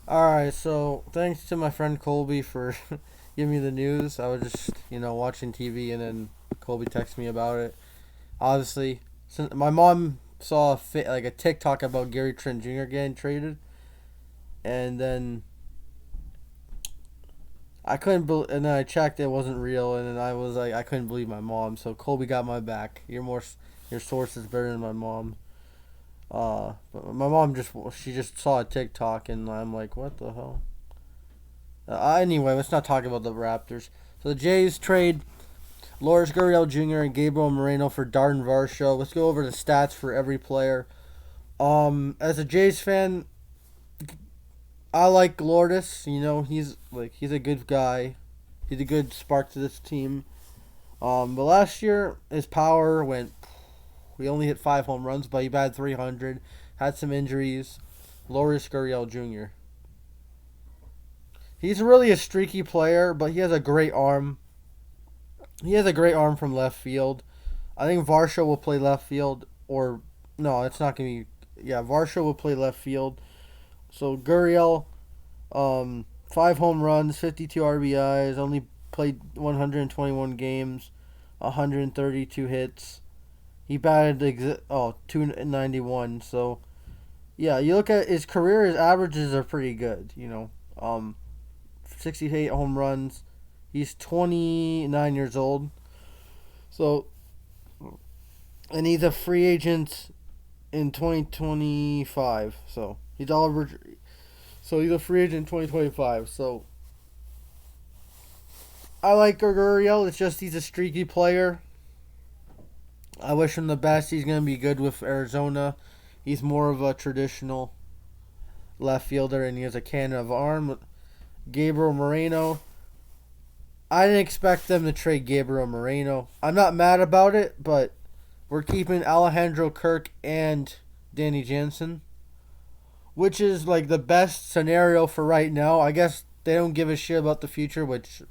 Alright, so thanks to my friend Colby for giving me the news. I was just, watching TV and then Colby texted me about it. Obviously, since my mom saw like a TikTok about Gary Trent Jr. getting traded, and then and then I checked, it wasn't real, and then I was like, I couldn't believe my mom. So Colby got my back. Your source is better than my mom. But my mom she just saw a TikTok, and I'm like, what the hell? Anyway, let's not talk about the Raptors. So the Jays trade Lourdes, Gurriel Jr. and Gabriel Moreno for Daulton Varsho. Let's go over the stats for every player. As a Jays fan, I like Lourdes. He's a good guy. He's a good spark to this team. But last year his power went. We only hit 5 home runs, but he batted 300. Had some injuries. Lourdes Gurriel Jr. He's really a streaky player, but he has a great arm. He has a great arm from left field. I think Varsho will play left field, or no, it's not gonna be. Yeah, Varsho will play left field. So Gurriel, 5 home runs, 52 RBIs, only played 121 games, 132 hits. He batted 291. So yeah, you look at his career, his averages are pretty good. 68 home runs. He's 29 years old. So, and he's a free agent in 2025. So he's a free agent in 2025. So I like Gurriel. It's just he's a streaky player. I wish him the best. He's gonna be good with Arizona. He's more of a traditional left fielder, and he has a cannon of arm. Gabriel Moreno. I didn't expect them to trade Gabriel Moreno. I'm not mad about it, but we're keeping Alejandro Kirk and Danny Jansen, which is like the best scenario for right now. I guess they don't give a shit about the future, which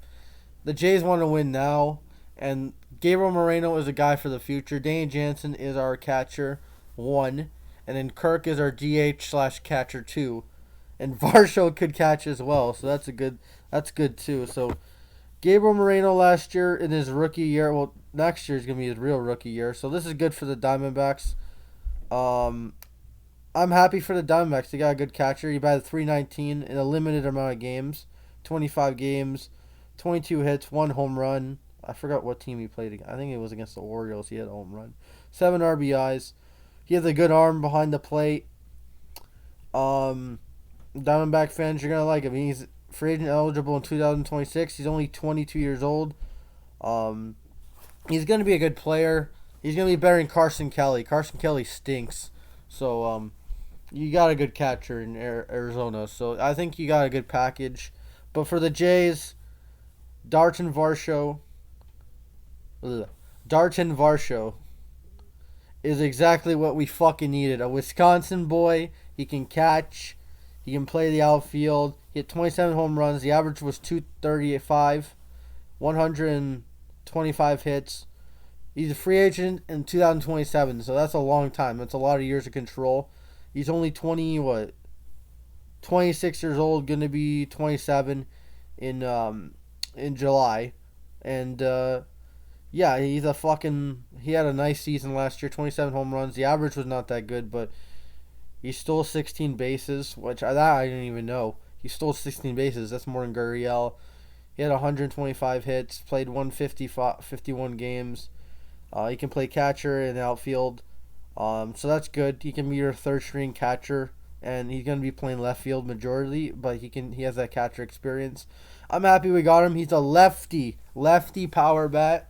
the Jays want to win now, and Gabriel Moreno is a guy for the future. Danny Jansen is our catcher, one, and then Kirk is our DH slash catcher, two, and Varsho could catch as well, so that's good too. So Gabriel Moreno last year in his rookie year. Well, next year is gonna be his real rookie year. So this is good for the Diamondbacks. Um, I'm happy for the Diamondbacks. They got a good catcher. He batted 319 in a limited amount of games, 25 games, 22 hits, 1 home run. I forgot what team he played against. I think it was against the Orioles. He had a home run, 7 RBIs. He has a good arm behind the plate. Um, Diamondback fans, you're gonna like him. He's free agent eligible in 2026. He's only 22 years old. Um, he's going to be a good player. He's going to be better than Carson Kelly. Carson Kelly stinks. So you got a good catcher in Arizona. So I think you got a good package. But for the Jays, Daulton Varsho, Daulton Varsho is exactly what we fucking needed. A Wisconsin boy. He can catch. He can play the outfield. He hit 27 home runs. The average was 235, 125 hits. He's a free agent in 2027, so that's a long time. That's a lot of years of control. He's only 26 years old, going to be 27 in July. And yeah, he had a nice season last year, 27 home runs. The average was not that good, but he stole 16 bases, which I didn't even know. He stole 16 bases. That's more than Gurriel. He had 125 hits, played 151 games. He can play catcher in the outfield. So that's good. He can be your third string catcher, and he's going to be playing left field majority, but he has that catcher experience. I'm happy we got him. He's a lefty power bat.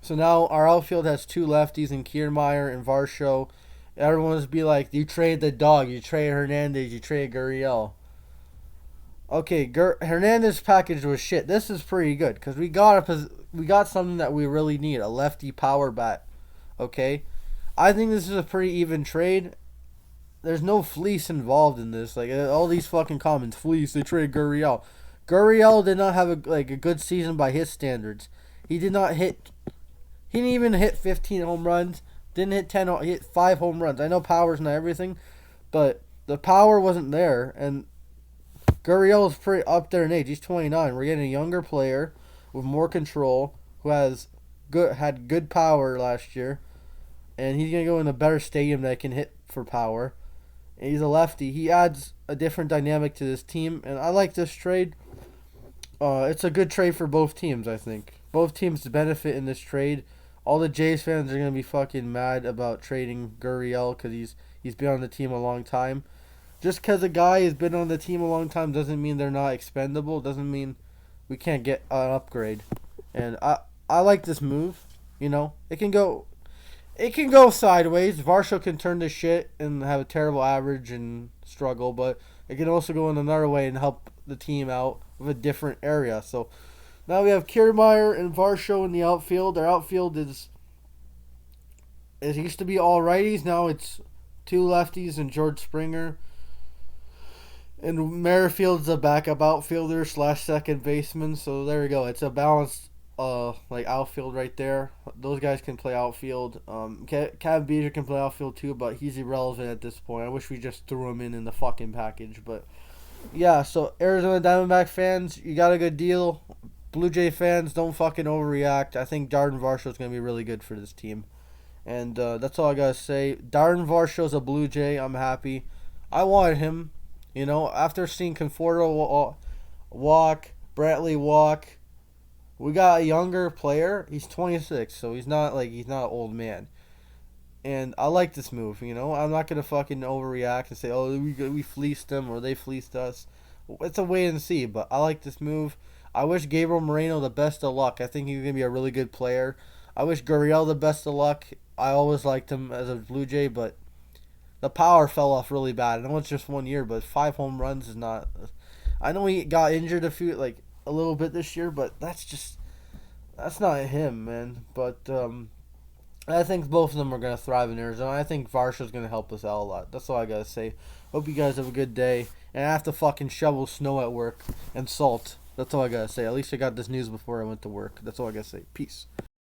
So now our outfield has two lefties in Kiermaier and Varsho. Everyone's be like, you trade the dog, you trade Hernandez, you trade Gurriel. Okay, Hernandez package was shit. This is pretty good because we got something that we really need, a lefty power bat. Okay, I think this is a pretty even trade. There's no fleece involved in this. Like all these fucking comments, fleece. They trade Gurriel. Gurriel did not have a good season by his standards. He did not hit. He didn't even hit 15 home runs. Didn't hit 10. He hit 5 home runs. I know power's not everything, but the power wasn't there, and Gurriel is pretty up there in age. He's 29. We're getting a younger player with more control who had good power last year, and he's gonna go in a better stadium that can hit for power. And he's a lefty. He adds a different dynamic to this team, and I like this trade. It's a good trade for both teams, I think. Both teams benefit in this trade. All the Jays fans are gonna be fucking mad about trading Gurriel because he's been on the team a long time. Just because a guy has been on the team a long time doesn't mean they're not expendable. Doesn't mean we can't get an upgrade. And I like this move. You know, it can go sideways. Varsho can turn to shit and have a terrible average and struggle, but it can also go in another way and help the team out with a different area. So now we have Kiermaier and Varsho in the outfield. Our outfield it used to be all righties. Now it's two lefties and George Springer. And Merrifield's a backup outfielder / second baseman. So there we go. It's a balanced outfield right there. Those guys can play outfield. Cam Beezer can play outfield too, but he's irrelevant at this point. I wish we just threw him in the fucking package. But yeah, so Arizona Diamondback fans, you got a good deal. Blue Jay fans, don't fucking overreact. I think Daulton Varsho is going to be really good for this team. And that's all I got to say. Daulton Varsho's a Blue Jay. I'm happy. I wanted him. You know, after seeing Conforto walk, Brantley walk, we got a younger player. He's 26, so he's not an old man. And I like this move, you know. I'm not going to fucking overreact and say, oh, we fleeced them or they fleeced us. It's a wait and see, but I like this move. I wish Gabriel Moreno the best of luck. I think he's going to be a really good player. I wish Gurriel the best of luck. I always liked him as a Blue Jay, but the power fell off really bad. I know it's just 1 year, but 5 home runs is not. I know he got injured a little bit this year, but that's not him, man. But I think both of them are gonna thrive in Arizona. I think Varsho's gonna help us out a lot. That's all I gotta say. Hope you guys have a good day. And I have to fucking shovel snow at work and salt. That's all I gotta say. At least I got this news before I went to work. That's all I gotta say. Peace.